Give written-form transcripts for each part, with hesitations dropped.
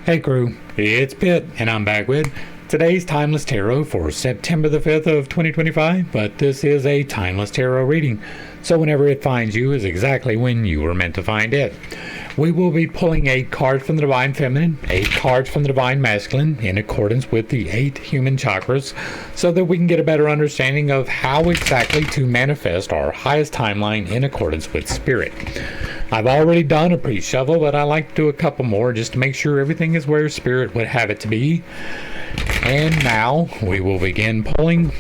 Hey crew, it's Pitt, and I'm back with today's Timeless Tarot for September the 5th of 2025, but this is a Timeless Tarot reading, so whenever it finds you is exactly when you were meant to find it. We will be pulling 8 cards from the Divine Feminine, 8 cards from the Divine Masculine, in accordance with the 8 human chakras, so that we can get a better understanding of how exactly to manifest our highest timeline in accordance with Spirit. I've already done a pre-shuffle, but I like to do a couple more just to make sure everything is where Spirit would have it to be. And now we will begin pulling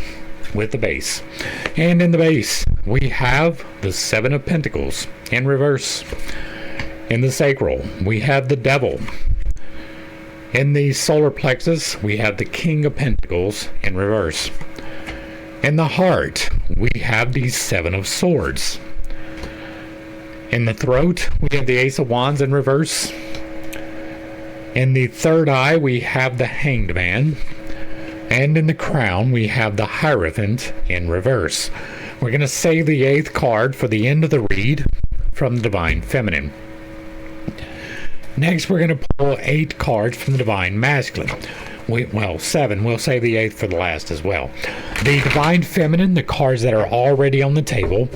with the base. And in the base, we have the 7 of Pentacles in reverse. In the Sacral, we have the Devil. In the Solar Plexus, we have the King of Pentacles in reverse. In the Heart, we have the 7 of Swords. In the Throat, we have the Ace of Wands in reverse. In the third eye, we have the Hanged Man. And in the crown, we have the Hierophant in reverse. We're going to save the 8th card for the end of the read from the Divine Feminine. Next, we're going to pull 8 cards from the Divine Masculine. 7. We'll save the 8th for the last as well. The Divine Feminine, the cards that are already on the table,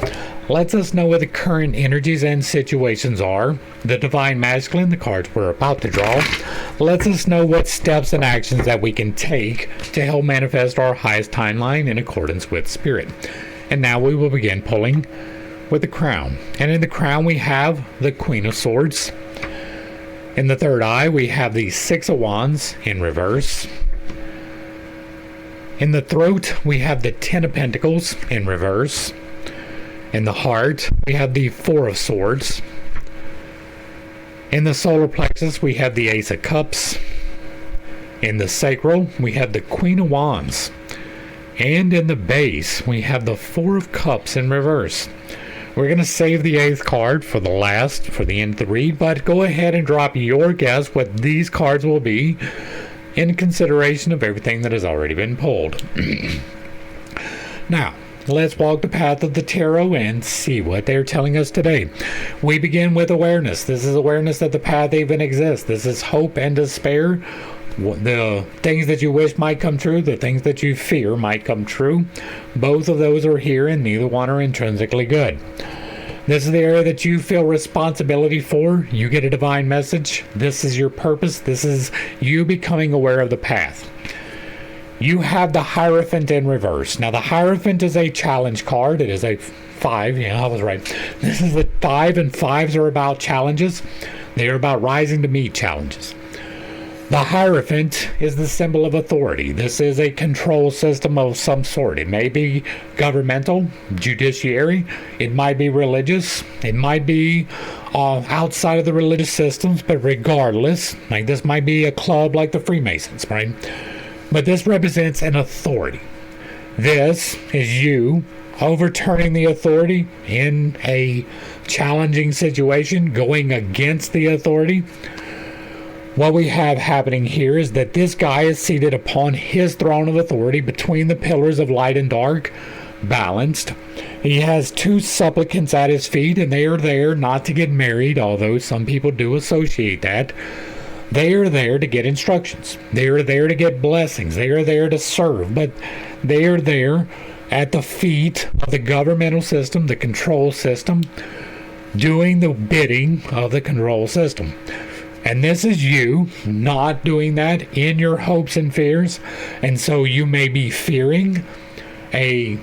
lets us know what the current energies and situations are. The Divine Masculine, the cards we're about to draw, lets us know what steps and actions that we can take to help manifest our highest timeline in accordance with Spirit. And now we will begin pulling with the Crown. And in the Crown we have the Queen of Swords. In the third eye, we have the 6 of Wands in reverse. In the Throat, we have the 10 of Pentacles in reverse. In the Heart, we have the 4 of Swords. In the Solar Plexus, we have the Ace of Cups. In the Sacral, we have the Queen of Wands. And in the base, we have the 4 of Cups in reverse. We're going to save the 8th card for the last, for the end of the read, but go ahead and drop your guess what these cards will be in consideration of everything that has already been pulled. Now, let's walk the path of the tarot and see what they're telling us today. We begin with awareness. This is awareness that the path even exists. This is hope and despair. The things that you wish might come true, the things that you fear might come true. Both of those are here and neither one are intrinsically good. This is the area that you feel responsibility for. You get a divine message. This is your purpose. This is you becoming aware of the path. You have the Hierophant in reverse. Now the Hierophant is a challenge card. It is a 5. Yeah, I was right. This is a 5, and 5s are about challenges. They are about rising to meet challenges. The Hierophant is the symbol of authority. This is a control system of some sort. It may be governmental, judiciary, it might be religious, it might be outside of the religious systems, but regardless, like this might be a club like the Freemasons, right? But this represents an authority. This is you overturning the authority in a challenging situation, going against the authority. What we have happening here is that this guy is seated upon his throne of authority between the pillars of light and dark, balanced. He has 2 supplicants at his feet, and they are there not to get married, although some people do associate that. They are there to get instructions. They are there to get blessings. They are there to serve, but they are there at the feet of the governmental system, the control system, doing the bidding of the control system. And this is you not doing that in your hopes and fears. And so you may be fearing a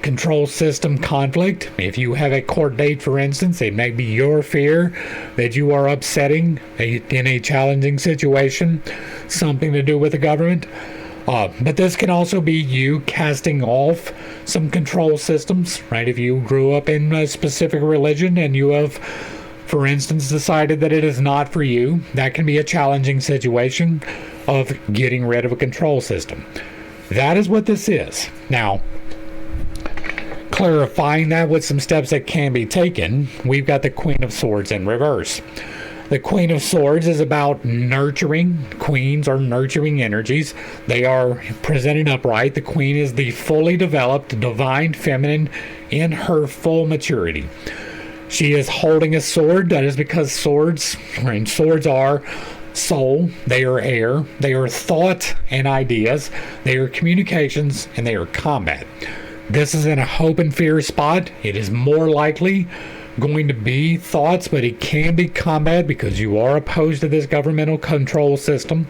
control system conflict. If you have a court date, for instance, it may be your fear that you are upsetting in a challenging situation, something to do with the government. But this can also be you casting off some control systems, right? If you grew up in a specific religion and you have, for instance, decided that it is not for you, that can be a challenging situation of getting rid of a control system. That is what this is. Now, clarifying that with some steps that can be taken, we've got the Queen of Swords in reverse. The Queen of Swords is about nurturing. Queens are nurturing energies. They are presented upright. The Queen is the fully developed divine feminine in her full maturity. She is holding a sword. That is because swords are soul, they are air, they are thought and ideas, they are communications, and they are combat. This is in a hope and fear spot. It is more likely going to be thoughts, but it can be combat because you are opposed to this governmental control system.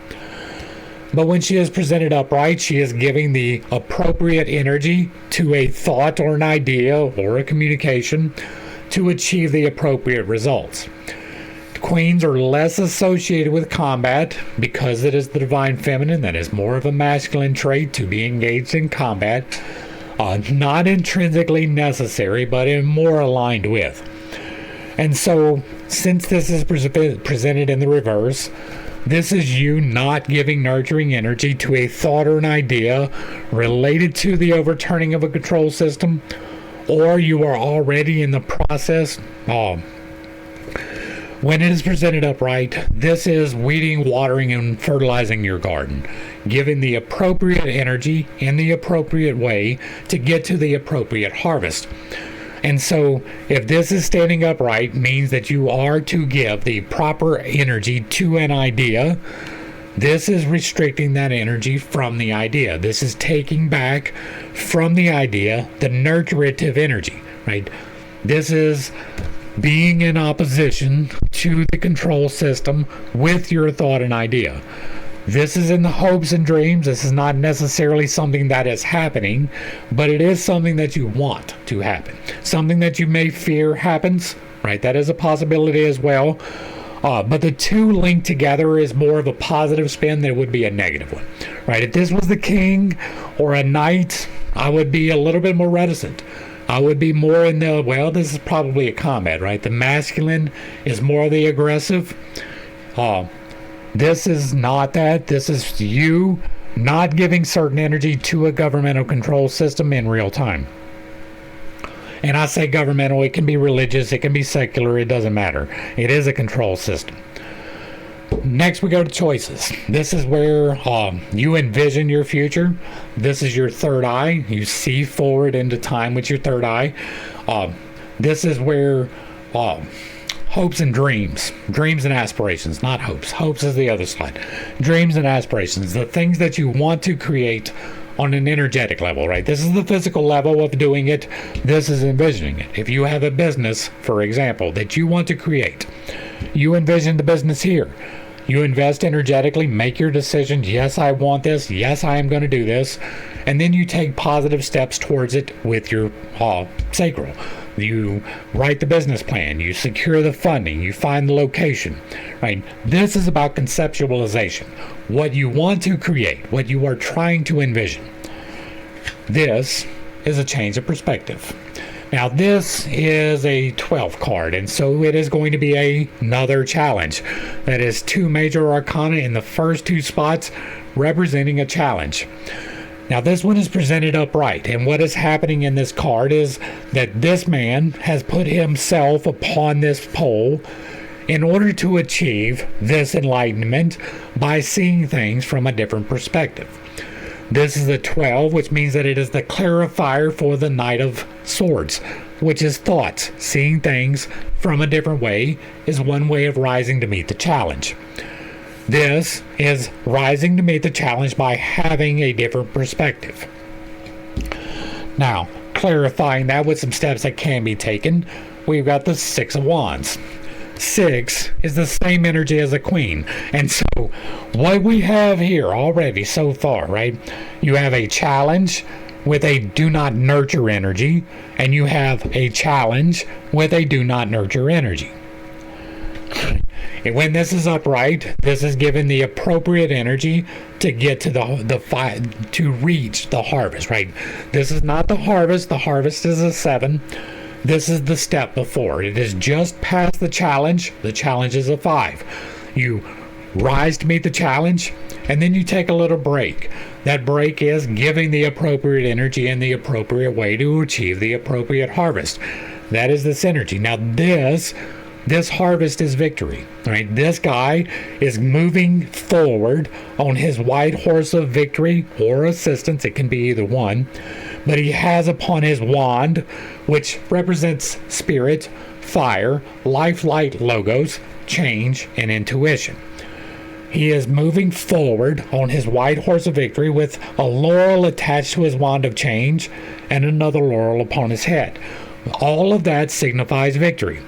But when she is presented upright, she is giving the appropriate energy to a thought or an idea or a communication to achieve the appropriate results. Queens are less associated with combat because it is the divine feminine. That is more of a masculine trait to be engaged in combat. Not intrinsically necessary, but more aligned with. And so, since this is presented in the reverse, this is you not giving nurturing energy to a thought or an idea related to the overturning of a control system, or you are already in the process. When it is presented upright, this is weeding, watering, and fertilizing your garden, giving the appropriate energy in the appropriate way to get to the appropriate harvest. And so, if this is standing upright, means that you are to give the proper energy to an idea. This is restricting that energy from the idea. This is taking back from the idea the nurturative energy, right? This is being in opposition to the control system with your thought and idea. This is in the hopes and dreams. This is not necessarily something that is happening, but it is something that you want to happen. Something that you may fear happens, right? That is a possibility as well. But the two linked together is more of a positive spin than it would be a negative one, right? If this was the king or a knight, I would be a little bit more reticent. I would be more in the, well, this is probably a combat, right? The masculine is more the aggressive. This is not that. This is you not giving certain energy to a governmental control system in real time. And I say governmental, it can be religious, it can be secular, it doesn't matter. It is a control system. Next, we go to choices. This is where you envision your future. This is your third eye. You see forward into time with your third eye. This is where hopes and dreams and aspirations, not hopes. Hopes is the other side. Dreams and aspirations, the things that you want to create on an energetic level, right? This is the physical level of doing it. This is envisioning it. If you have a business, for example, that you want to create, you envision the business here. You invest energetically, make your decision. Yes, I want this. Yes, I am going to do this. And then you take positive steps towards it with your sacral. You write the business plan. You secure the funding. You find the location, right? This is about conceptualization. What you want to create, what you are trying to envision. This is a change of perspective. Now, this is a 12 card, and so it is going to be another challenge. That is 2 major arcana in the first 2 spots representing a challenge. Now, this one is presented upright, and what is happening in this card is that this man has put himself upon this pole in order to achieve this enlightenment by seeing things from a different perspective. This is the 12, which means that it is the clarifier for the Knight of Swords, which is thoughts. Seeing things from a different way is one way of rising to meet the challenge. This is rising to meet the challenge by having a different perspective. Now, clarifying that with some steps that can be taken, we've got the 6 of Wands. 6 is the same energy as a queen. And so what we have here already so far, right? You have a challenge with a do not nurture energy, and you have a challenge with a do not nurture energy. And when this is upright, this is given the appropriate energy to get to to reach the harvest, right? This is not the harvest. The harvest is a 7. This is the step before. It is just past the challenge. The challenge is a 5. You rise to meet the challenge, and then you take a little break. That break is giving the appropriate energy in the appropriate way to achieve the appropriate harvest. That is this energy. Now this harvest is victory, right? This guy is moving forward on his white horse of victory or assistance. It can be either one. But he has upon his wand, which represents spirit, fire, life, light, logos, change, and intuition. He is moving forward on his white horse of victory with a laurel attached to his wand of change and another laurel upon his head. All of that signifies victory.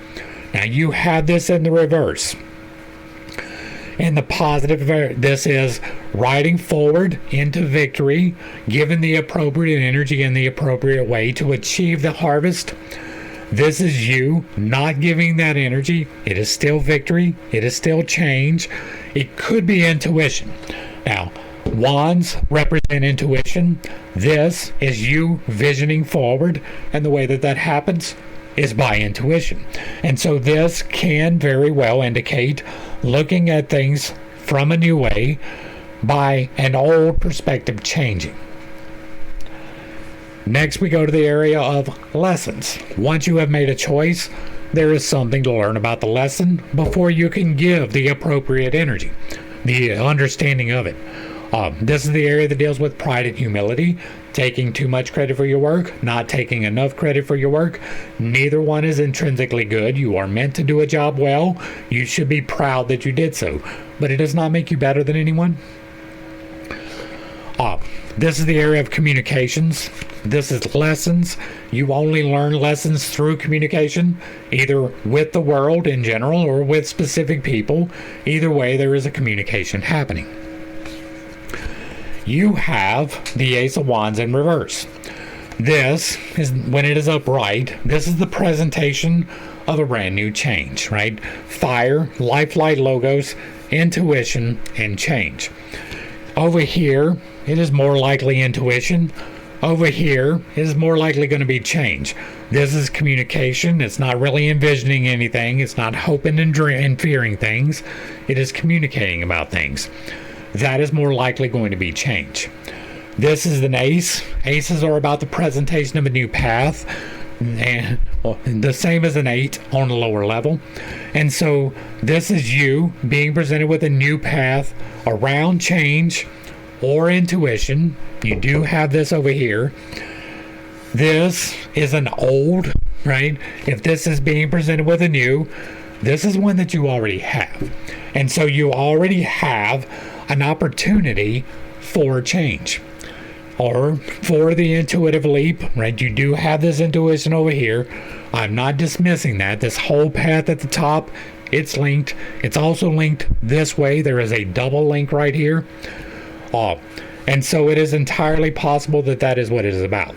Now you have this in the reverse. In the positive, this is riding forward into victory, given the appropriate energy in the appropriate way to achieve the harvest. This is you not giving that energy. It is still victory. It is still change. It could be intuition. Now, wands represent intuition. This is you visioning forward, and the way that that happens is by intuition. And so this can very well indicate looking at things from a new way by an old perspective changing. Next, we go to the area of lessons. Once you have made a choice, there is something to learn about the lesson before you can give the appropriate energy, the understanding of it. This is the area that deals with pride and humility, taking too much credit for your work, not taking enough credit for your work. Neither one is intrinsically good. You are meant to do a job well. You should be proud that you did so, but it does not make you better than anyone. This is the area of communications. This is lessons. You only learn lessons through communication, either with the world in general or with specific people. Either way, there is a communication happening. You have the Ace of Wands in reverse. This is, when it is upright, this is the presentation of a brand new change, right? Fire, life, light, logos, intuition, and change. Over here, it is more likely intuition. Over here, it is more likely going to be change. This is communication. It's not really envisioning anything. It's not hoping and fearing things. It is communicating about things. That is more likely going to be change. This is an ace. Aces are about the presentation of a new path, and the same as an 8 on a lower level. And so this is you being presented with a new path around change or intuition. You do have this over here. This is an old, right? If this is being presented with a new, this is one that you already have. And so you already have an opportunity for change or for the intuitive leap, right? You do have this intuition over here. I'm not dismissing that. This whole path at the top, it's linked. It's also linked this way. There is a double link right here. And so it is entirely possible that that is what it is about.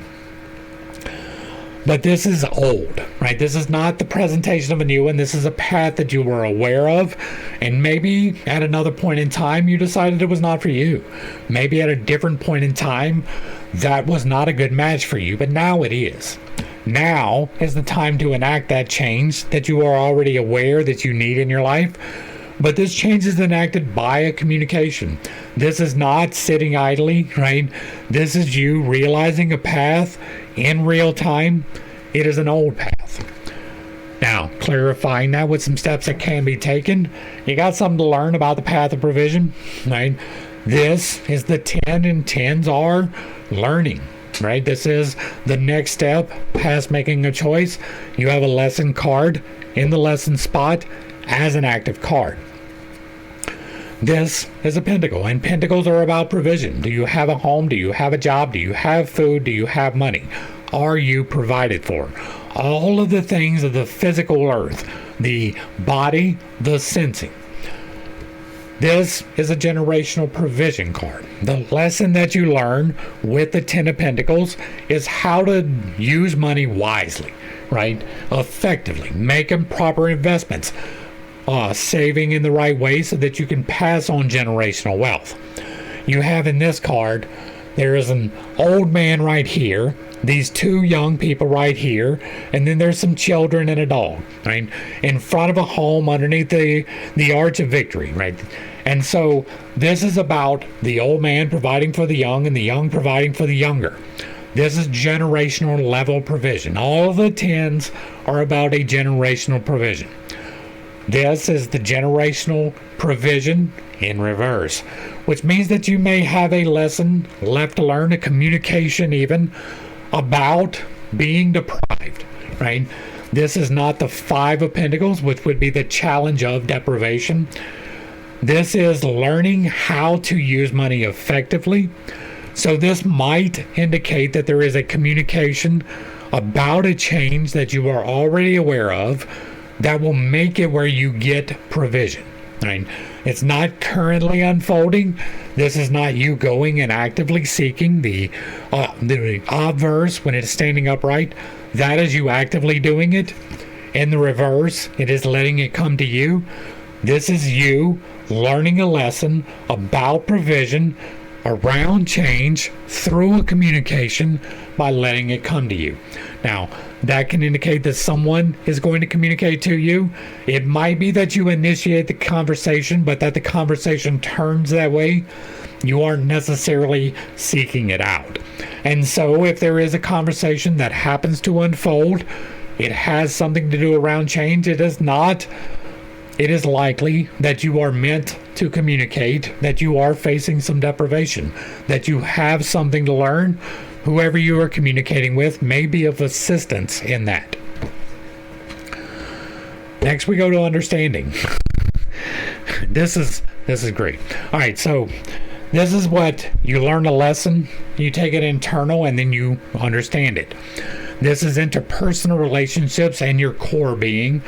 But this is old, right? This is not the presentation of a new one. This is a path that you were aware of, and maybe at another point in time you decided it was not for you. Maybe at a different point in time that was not a good match for you, but now it is. Now is the time to enact that change that you are already aware that you need in your life. But this change is enacted by a communication. This is not sitting idly, right? This is you realizing a path in real time. It is an old path. Now, clarifying that with some steps that can be taken, you got something to learn about the path of provision, right? This is the 10, and 10s are learning, right? This is the next step past making a choice. You have a lesson card in the lesson spot as an active card. This is a pentacle, and pentacles are about provision. Do you have a home? Do you have a job? Do you have food? Do you have money? Are you provided for? All of the things of the physical earth, the body, the sensing. This is a generational provision card. The lesson that you learn with the 10 of Pentacles is how to use money wisely, right? Effectively, making proper investments. Saving in the right way so that you can pass on generational wealth. You have in this card, there is an old man right here, these two young people right here, and then there's some children and a dog, right? In front of a home underneath the arch of victory, right? And so this is about the old man providing for the young and the young providing for the younger. This is generational level provision. All of the 10s are about a generational provision. This is the generational provision in reverse, which means that you may have a lesson left to learn, a communication even, about being deprived, right? This is not the 5 of Pentacles, which would be the challenge of deprivation. This is learning how to use money effectively. So this might indicate that there is a communication about a change that you are already aware of that will make it where you get provision. Right? It's not currently unfolding. This is not you going and actively seeking the obverse when it's standing upright. That is you actively doing it. In the reverse, it is letting it come to you. This is you learning a lesson about provision around change through a communication by letting it come to you. Now, that can indicate that someone is going to communicate to you. It might be that you initiate the conversation, but that the conversation turns that way. You aren't necessarily seeking it out. And so if there is a conversation that happens to unfold, it has something to do around change. It is not. It is likely that you are meant to communicate, that you are facing some deprivation, that you have something to learn. Whoever you are communicating with may be of assistance in that. Next, we go to understanding. This is great. All right, so this is what you learn a lesson, you take it internal, and then you understand it. This is interpersonal relationships and your core being.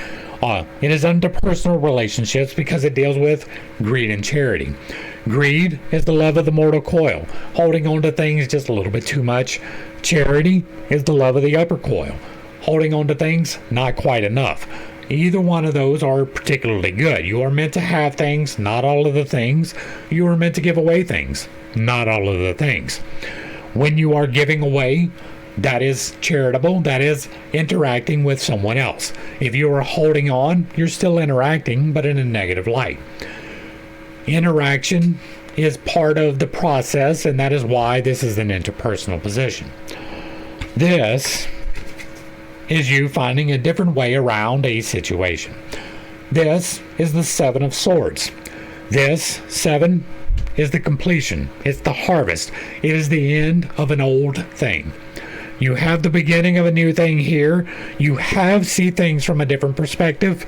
It is interpersonal relationships because it deals with greed and charity. Greed is the love of the mortal coil, holding on to things just a little bit too much. Charity is the love of the upper coil, holding on to things not quite enough. Either one of those are particularly good. You are meant to have things, not all of the things. You are meant to give away things, not all of the things. When you are giving away, that is charitable. That is interacting with someone else. If you are holding on, you're still interacting, but in a negative light. Interaction is part of the process, and that is why this is an interpersonal position. This is you finding a different way around a situation. This is the Seven of Swords. This seven is the completion. It's the harvest. It is the end of an old thing. You have the beginning of a new thing here. You have see things from a different perspective.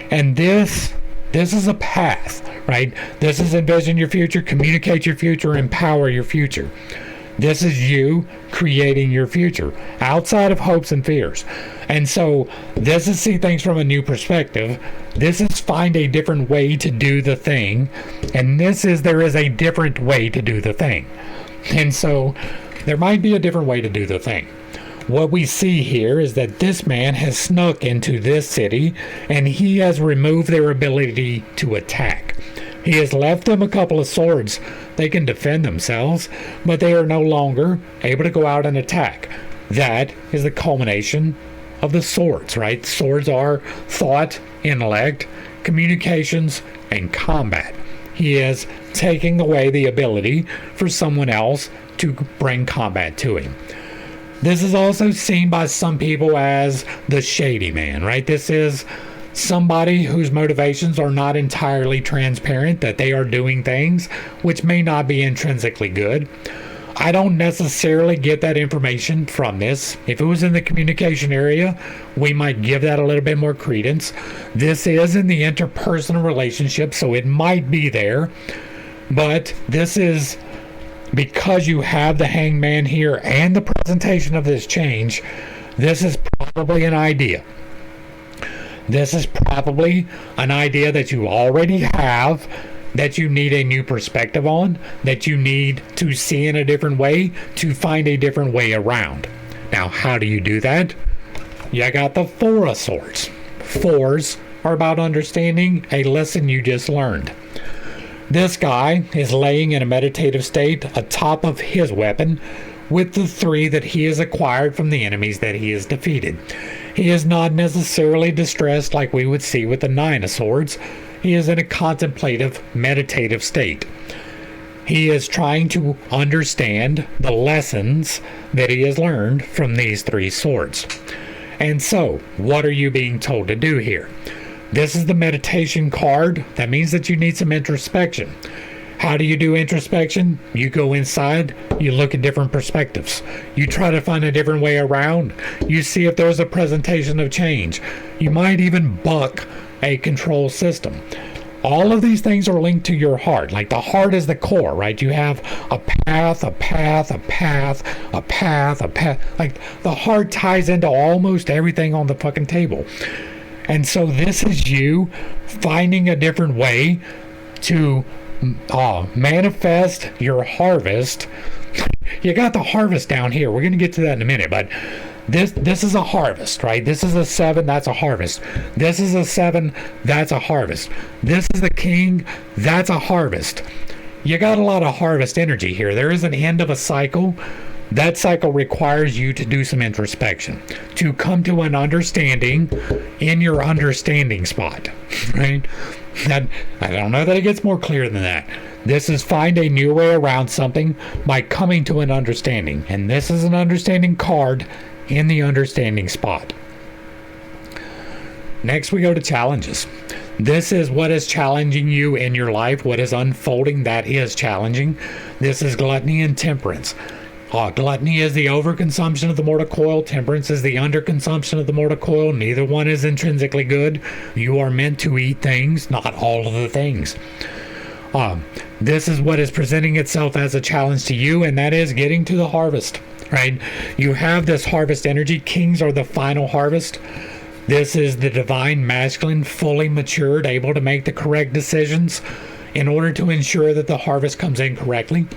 And this is a path, right? This is envision your future, communicate your future, empower your future. This is you creating your future outside of hopes and fears. And so this is see things from a new perspective. This is find a different way to do the thing. And this is there is a different way to do the thing. And so there might be a different way to do the thing. What we see here is that this man has snuck into this city and he has removed their ability to attack. He has left them a couple of swords. They can defend themselves, but they are no longer able to go out and attack. That is the culmination of the swords, right? Swords are thought, intellect, communications, and combat. He is taking away the ability for someone else to bring combat to him. This is also seen by some people as the shady man, right? This is somebody whose motivations are not entirely transparent, that they are doing things which may not be intrinsically good. I don't necessarily get that information from this. If it was in the communication area, we might give that a little bit more credence. This is in the interpersonal relationship, so it might be there. But this is because you have the hangman here and the presentation of this change. This is probably an idea. This is probably an idea that you already have, that you need a new perspective on, that you need to see in a different way, to find a different way around. Now, how do you do that? You got the Four of Swords. Fours are about understanding a lesson you just learned. This guy is laying in a meditative state atop of his weapon with the three that he has acquired from the enemies that he has defeated. He is not necessarily distressed like we would see with the Nine of Swords. He is in a contemplative, meditative state. He is trying to understand the lessons that he has learned from these three swords. And so, what are you being told to do here? This is the meditation card. That means that you need some introspection. How do you do introspection? You go inside, you look at different perspectives. You try to find a different way around. You see if there's a presentation of change. You might even buck a control system. All of these things are linked to your heart. Like the heart is the core, right? You have a path, a path, a path, a path, a path. Like the heart ties into almost everything on the fucking table. And so this is you finding a different way to manifest your harvest. You got the harvest down here. We're going to get to that in a minute, but this is a harvest, right? This is a 7, that's a harvest. This is a 7, that's a harvest. This is the king, that's a harvest. You got a lot of harvest energy here. There is an end of a cycle. That cycle requires you to do some introspection, to come to an understanding in your understanding spot, right? That, I don't know that it gets more clear than that. This is find a new way around something by coming to an understanding. And this is an understanding card in the understanding spot. Next we go to challenges. This is what is challenging you in your life, what is unfolding that is challenging. This is gluttony and temperance. Gluttony is the overconsumption of the mortal coil. Temperance is the underconsumption of the mortal coil. Neither one is intrinsically good. You are meant to eat things, not all of the things. This is what is presenting itself as a challenge to you, and that is getting to the harvest, right? You have this harvest energy. Kings are the final harvest. This is the divine masculine, fully matured, able to make the correct decisions in order to ensure that the harvest comes in correctly.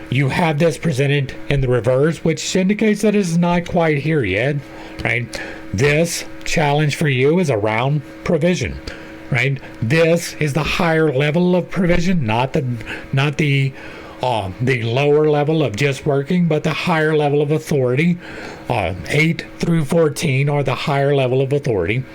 You have this presented in the reverse, which indicates that it is not quite here yet, right? This challenge for you is around provision, right? This is the higher level of provision, not the lower level of just working, but the higher level of authority. 8 through 14 are the higher level of authority.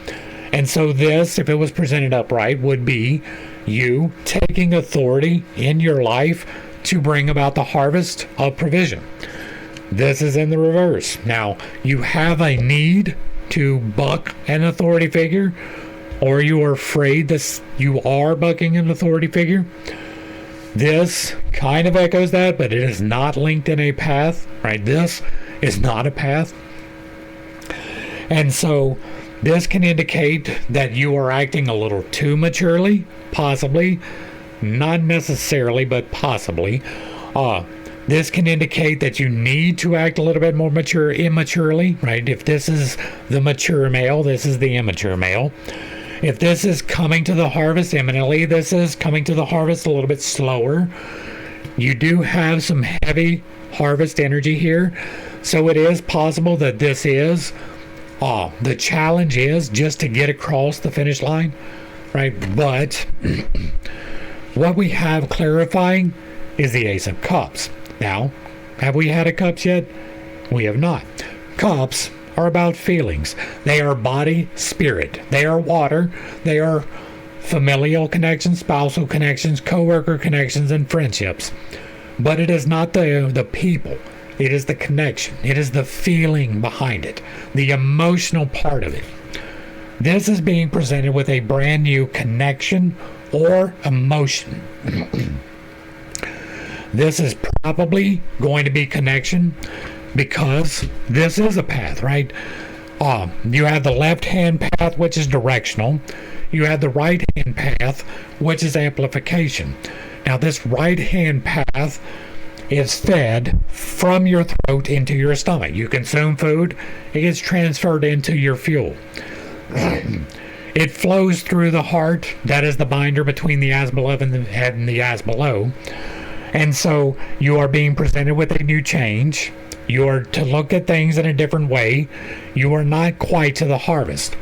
And so this, if it was presented upright, would be you taking authority in your life to bring about the harvest of provision. This is in the reverse. Now, you have a need to buck an authority figure, or you are afraid that you are bucking an authority figure. This kind of echoes that, but it is not linked in a path, right? This is not a path. And so this can indicate that you are acting a little too maturely, possibly. Not necessarily, but possibly. This can indicate that you need to act a little bit more immaturely, right? If this is the mature male, this is the immature male. If this is coming to the harvest imminently, this is coming to the harvest a little bit slower. You do have some heavy harvest energy here, so it is possible that this is the challenge is just to get across the finish line, right? But what we have clarifying is the Ace of Cups. Now, have we had a Cups yet? We have not. Cups are about feelings. They are body, spirit. They are water. They are familial connections, spousal connections, co-worker connections, and friendships. But it is not the people. It is the connection. It is the feeling behind it, the emotional part of it. This is being presented with a brand new connection or emotion. This is probably going to be connection because this is a path, right? You have the left-hand path, which is directional. You have the right-hand path, which is amplification. Now, this right-hand path is fed from your throat into your stomach. You consume food, it gets transferred into your fuel. It flows through the heart. That is the binder between the as above and the head and the as below. And so you are being presented with a new change. You are to look at things in a different way. You are not quite to the harvest.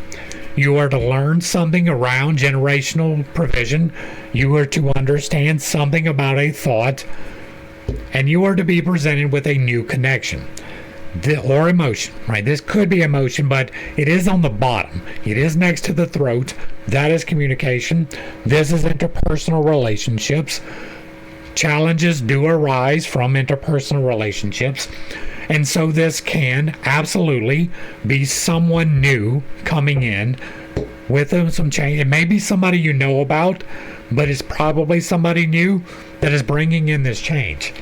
You are to learn something around generational provision. You are to understand something about a thought. And you are to be presented with a new connection. Or emotion, right? This could be emotion, but it is on the bottom. It is next to the throat. That is communication. This is interpersonal relationships. Challenges do arise from interpersonal relationships. And so this can absolutely be someone new coming in with some change. It may be somebody you know about, but it's probably somebody new that is bringing in this change.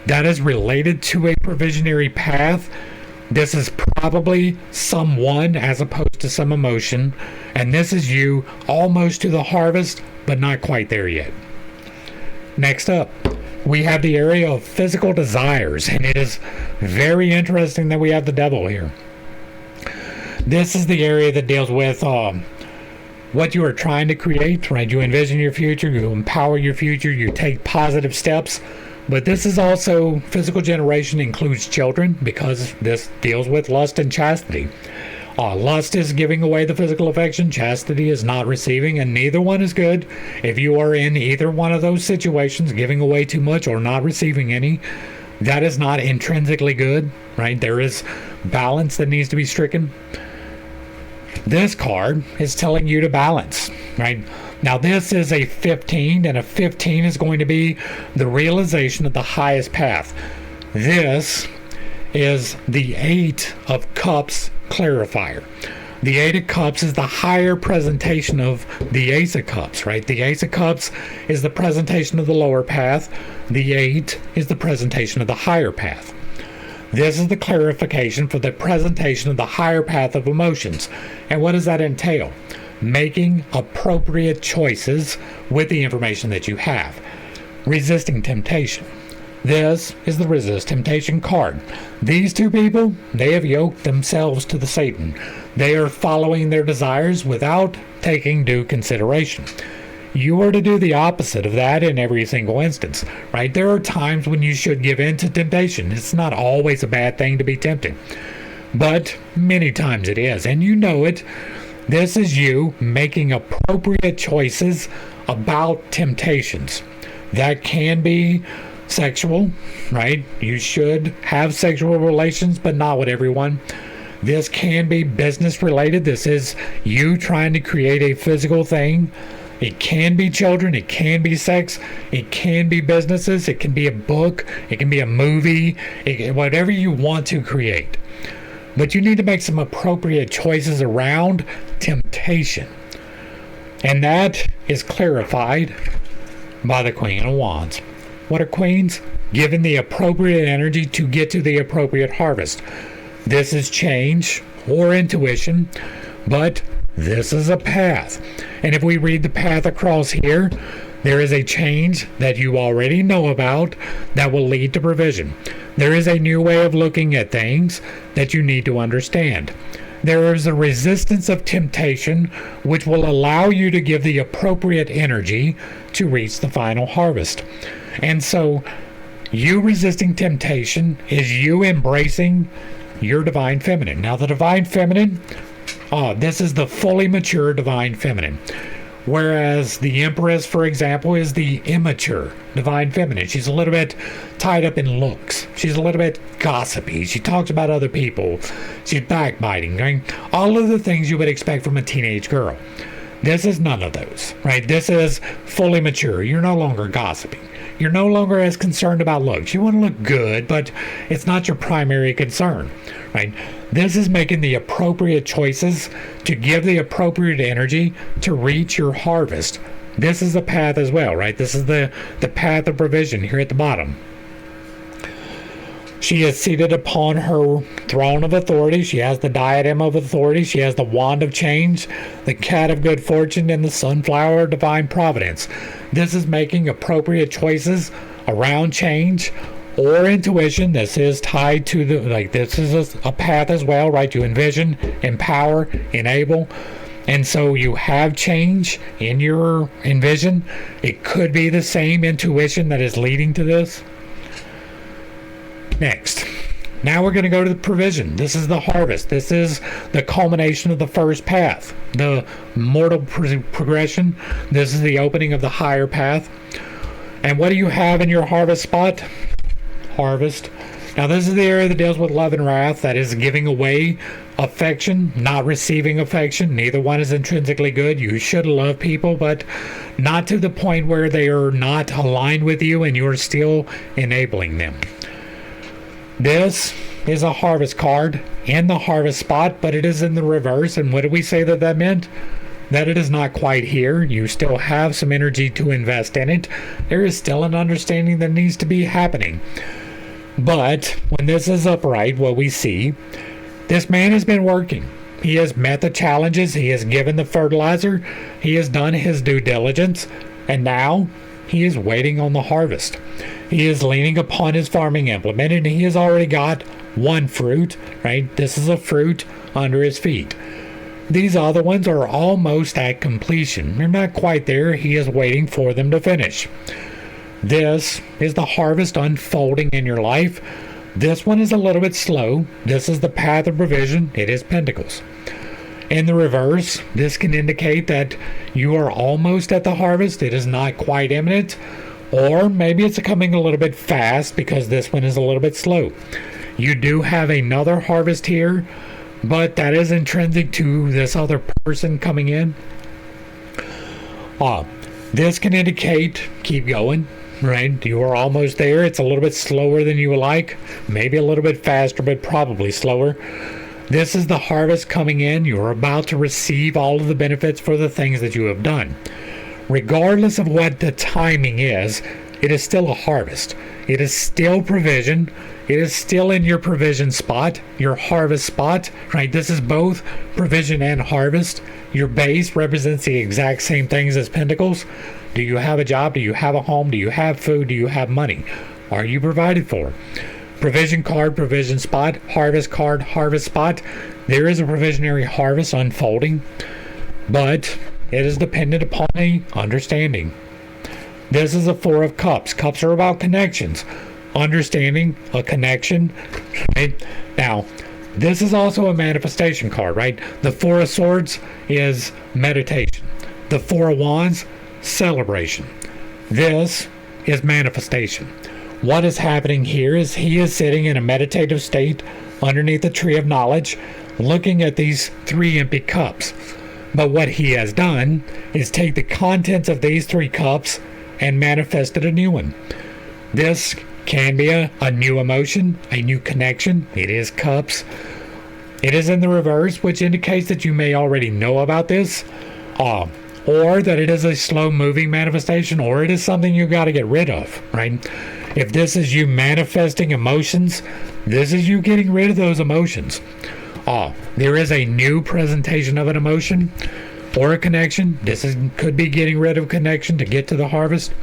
That is related to a provisionary path. This is probably someone as opposed to some emotion, and this is you almost to the harvest, but not quite there yet. Next up, we have the area of physical desires, and it is very interesting that we have the devil here. This is the area that deals with what you are trying to create, right? You envision your future, you empower your future, you take positive steps. But this is also, physical generation includes children, because this deals with lust and chastity. Lust is giving away the physical affection, chastity is not receiving, and neither one is good. If you are in either one of those situations, giving away too much or not receiving any, that is not intrinsically good, right? There is balance that needs to be stricken. This card is telling you to balance, right? Now this is a 15, and a 15 is going to be the realization of the highest path. This is the 8 of Cups clarifier. The 8 of Cups is the higher presentation of the Ace of Cups, right? The Ace of Cups is the presentation of the lower path. The 8 is the presentation of the higher path. This is the clarification for the presentation of the higher path of emotions. And what does that entail? Making appropriate choices with the information that you have. Resisting temptation. This is the resist temptation card. These two people, they have yoked themselves to the Satan. They are following their desires without taking due consideration. You are to do the opposite of that in every single instance, right? There are times when you should give in to temptation. It's not always a bad thing to be tempted, but many times it is, and you know it. This is you making appropriate choices about temptations. That can be sexual, right? You should have sexual relations, but not with everyone. This can be business related. This is you trying to create a physical thing. It can be children, it can be sex, it can be businesses, it can be a book, it can be a movie, whatever you want to create. But you need to make some appropriate choices around temptation. And that is clarified by the Queen of Wands. What are queens? Given the appropriate energy to get to the appropriate harvest. This is change or intuition, but this is a path. And if we read the path across here, there is a change that you already know about that will lead to provision. There is a new way of looking at things that you need to understand. There is a resistance of temptation which will allow you to give the appropriate energy to reach the final harvest. And so, you resisting temptation is you embracing your divine feminine. Now, the divine feminine, this is the fully mature divine feminine. Whereas the Empress, for example, is the immature divine feminine. She's a little bit tied up in looks. She's a little bit gossipy. She talks about other people. She's backbiting, right? All of the things you would expect from a teenage girl. This is none of those, right? This is fully mature. You're no longer gossiping. You're no longer as concerned about looks. You want to look good, but it's not your primary concern, right? This is making the appropriate choices to give the appropriate energy to reach your harvest. This is a path as well, right? This is the path of provision here at the bottom. She is seated upon her throne of authority. She has the diadem of authority. She has the wand of change, the cat of good fortune, and the sunflower of divine providence. This is making appropriate choices around change or intuition. This is tied to this is a path as well, right? You envision, empower, enable. And so you have change in your envision. It could be the same intuition that is leading to this. Next, now we're going to go to the provision. This is the harvest. This is the culmination of the first path, the mortal progression. This is the opening of the higher path. And what do you have in your harvest spot? Harvest. Now this is the area that deals with love and wrath. That is giving away affection, not receiving affection. Neither one is intrinsically good. You should love people, but not to the point where they are not aligned with you and you are still enabling them. This is a harvest card in the harvest spot, but it is in the reverse. And what did we say that meant? That it is not quite here. You still have some energy to invest in it. There is still an understanding that needs to be happening. But when this is upright, what we see, This man has been working. He has met the challenges. He has given the fertilizer. He has done his due diligence. And now he is waiting on the harvest. He is leaning upon his farming implement, and he has already got one fruit, right? This is a fruit under his feet. These other ones are almost at completion. They're not quite there. He is waiting for them to finish. This is the harvest unfolding in your life. This one is a little bit slow. This is the path of provision. It is Pentacles. In the reverse, this can indicate that you are almost at the harvest. It is not quite imminent. Or maybe it's coming a little bit fast because this one is a little bit slow. You do have another harvest here, but that is intrinsic to this other person coming in. This can indicate keep going, right? You are almost there. It's a little bit slower than you would like. Maybe a little bit faster, but probably slower. This is the harvest coming in. You are about to receive all of the benefits for the things that you have done. Regardless of what the timing is, it is still a harvest. It is still provision. It is still in your provision spot, your harvest spot, right? This is both provision and harvest. Your base represents the exact same things as Pentacles. Do you have a job? Do you have a home? Do you have food? Do you have money? Are you provided for? Provision card, provision spot, harvest card, harvest spot. There is a provisionary harvest unfolding, but it is dependent upon a understanding. This is a Four of Cups. Cups are about connections. Understanding a connection. Right? Now, this is also a manifestation card, right? The Four of Swords is meditation. The Four of Wands, celebration. This is manifestation. What is happening here is he is sitting in a meditative state underneath the tree of knowledge, looking at these three empty cups. But what he has done is take the contents of these three cups and manifested a new one. This can be a new emotion, a new connection. It is cups. It is in the reverse, which indicates that you may already know about this, or that it is a slow-moving manifestation, or it is something you got to get rid of, right? If this is you manifesting emotions, this is you getting rid of those emotions. There is a new presentation of an emotion or a connection. Could be getting rid of connection to get to the harvest.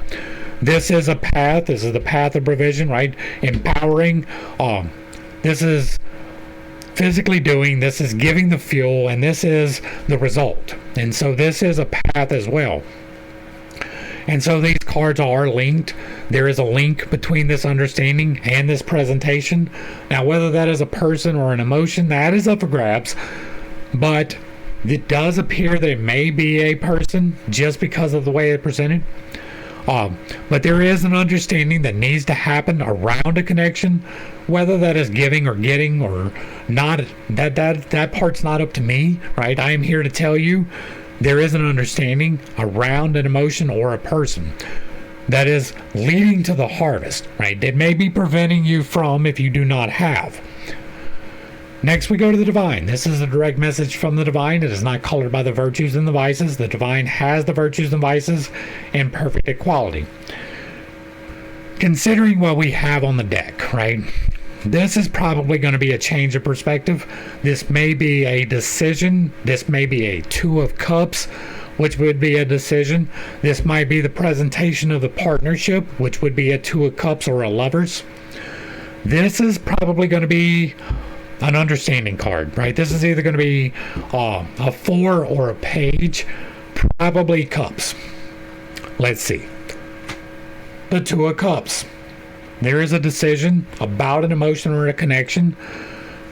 This is a path. This is the path of provision, right? Empowering. This is physically doing. This is giving the fuel, and this is the result. And so this is a path as well. And so these cards are linked. There is a link between this understanding and this presentation. Now, whether that is a person or an emotion, that is up for grabs. But it does appear that it may be a person just because of the way it's presented. But there is an understanding that needs to happen around a connection, whether that is giving or getting or not. That part's not up to me, right? I am here to tell you there is an understanding around an emotion or a person that is leading to the harvest, right? It may be preventing you from if you do not have. Next, we go to the divine. This is a direct message from the divine. It is not colored by the virtues and the vices. The divine has the virtues and vices in perfect equality. Considering what we have on the deck, right? This is probably going to be a change of perspective. This may be a decision. This may be a Two of Cups, which would be a decision. This might be the presentation of the partnership, which would be a Two of Cups or a Lovers. This is probably going to be an understanding card, right? This is either going to be a Four or a Page, probably Cups. Let's see. The Two of Cups. There is a decision about an emotion or a connection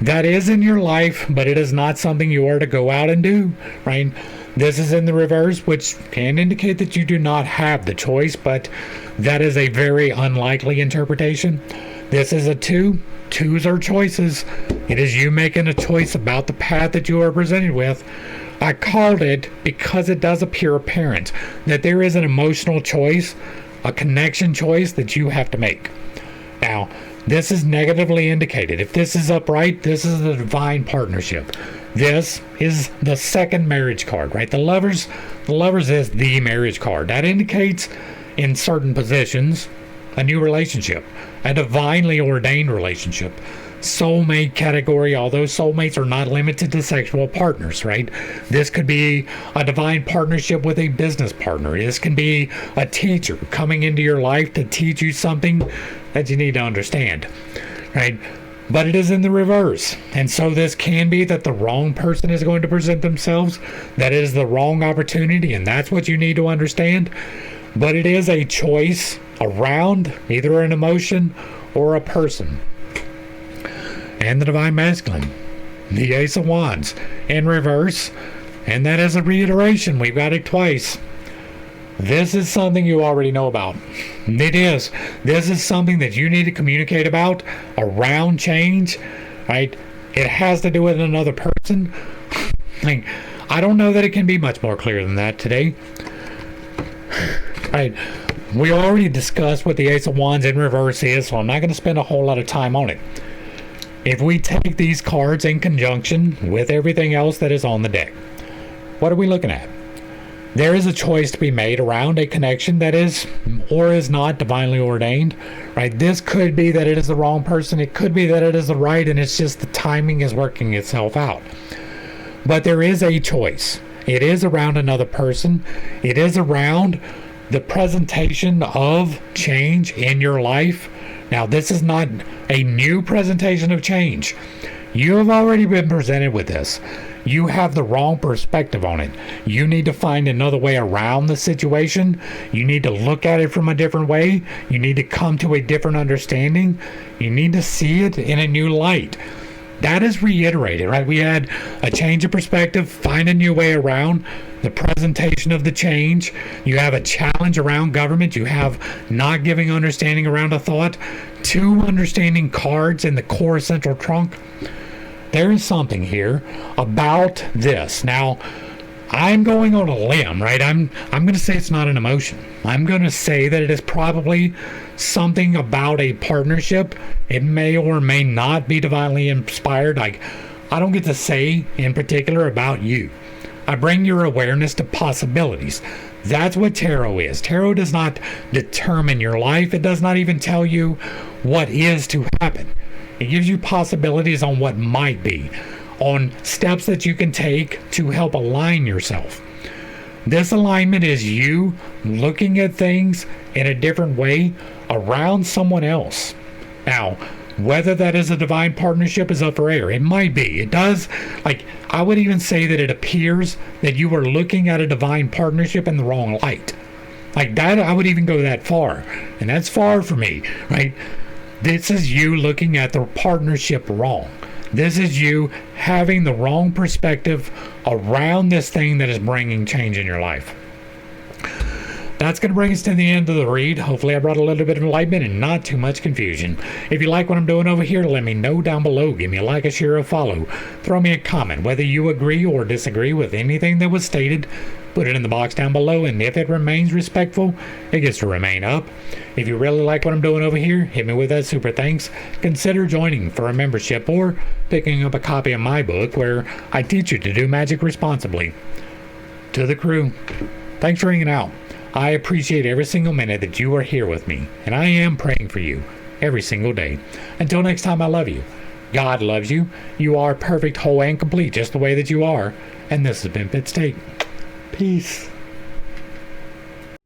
that is in your life, but it is not something you are to go out and do, right? This is in the reverse, which can indicate that you do not have the choice, but that is a very unlikely interpretation. This is a two. Twos are choices. It is you making a choice about the path that you are presented with. I called it because it does appear apparent that there is an emotional choice, a connection choice that you have to make. Now, this is negatively indicated. If this is upright, this is the divine partnership. This is the second marriage card, right? The lovers is the marriage card. That indicates in certain positions a new relationship, a divinely ordained relationship, soulmate category, although soulmates are not limited to sexual partners, right? This could be a divine partnership with a business partner. This can be a teacher coming into your life to teach you something that you need to understand, right? But it is in the reverse. And so this can be that the wrong person is going to present themselves, that is the wrong opportunity, and that's what you need to understand. But it is a choice around either an emotion or a person. And the Divine Masculine, the Ace of Wands in reverse, and that is a reiteration. We've got it twice. This is something you already know about. It is. This is something that you need to communicate about around change, right? It has to do with another person. Like, I don't know that it can be much more clear than that today. Right. We already discussed what the Ace of Wands in reverse is, so I'm not going to spend a whole lot of time on it. If we take these cards in conjunction with everything else that is on the deck, what are we looking at? There is a choice to be made around a connection that is or is not divinely ordained, right? This could be that it is the wrong person. It could be that it is the right, and it's just the timing is working itself out. But there is a choice. It is around another person. It is around the presentation of change in your life. Now, this is not a new presentation of change. You have already been presented with this. You have the wrong perspective on it. You need to find another way around the situation. You need to look at it from a different way. You need to come to a different understanding. You need to see it in a new light. That is reiterated, right? We had a change of perspective, find a new way around the presentation of the change. You have a challenge around government. You have not giving understanding around a thought. 2 understanding cards in the core central trunk. There is something here about this. Now, I'm going on a limb, right? I'm going to say it's not an emotion. I'm going to say that it is probably something about a partnership. It may or may not be divinely inspired. Like, I don't get to say in particular about you. I bring your awareness to possibilities. That's what tarot is. Tarot does not determine your life. It does not even tell you what is to happen. It gives you possibilities on what might be, on steps that you can take to help align yourself. This alignment is you looking at things in a different way around someone else. Now, whether that is a divine partnership is up for air. It might be. It does. Like, I would even say that it appears that you are looking at a divine partnership in the wrong light. Like that, I would even go that far. And that's far for me, right? This is you looking at the partnership wrong. This is you having the wrong perspective around this thing that is bringing change in your life. That's going to bring us to the end of the read. Hopefully I brought a little bit of enlightenment and not too much confusion. If you like what I'm doing over here, let me know down below. Give me a like, a share, a follow. Throw me a comment. Whether you agree or disagree with anything that was stated, put it in the box down below, and if it remains respectful, it gets to remain up. If you really like what I'm doing over here, hit me with that super thanks. Consider joining for a membership or picking up a copy of my book where I teach you to do magic responsibly. To the crew, thanks for hanging out. I appreciate every single minute that you are here with me, and I am praying for you every single day. Until next time, I love you. God loves you. You are perfect, whole, and complete just the way that you are. And this has been Pitt State. Peace.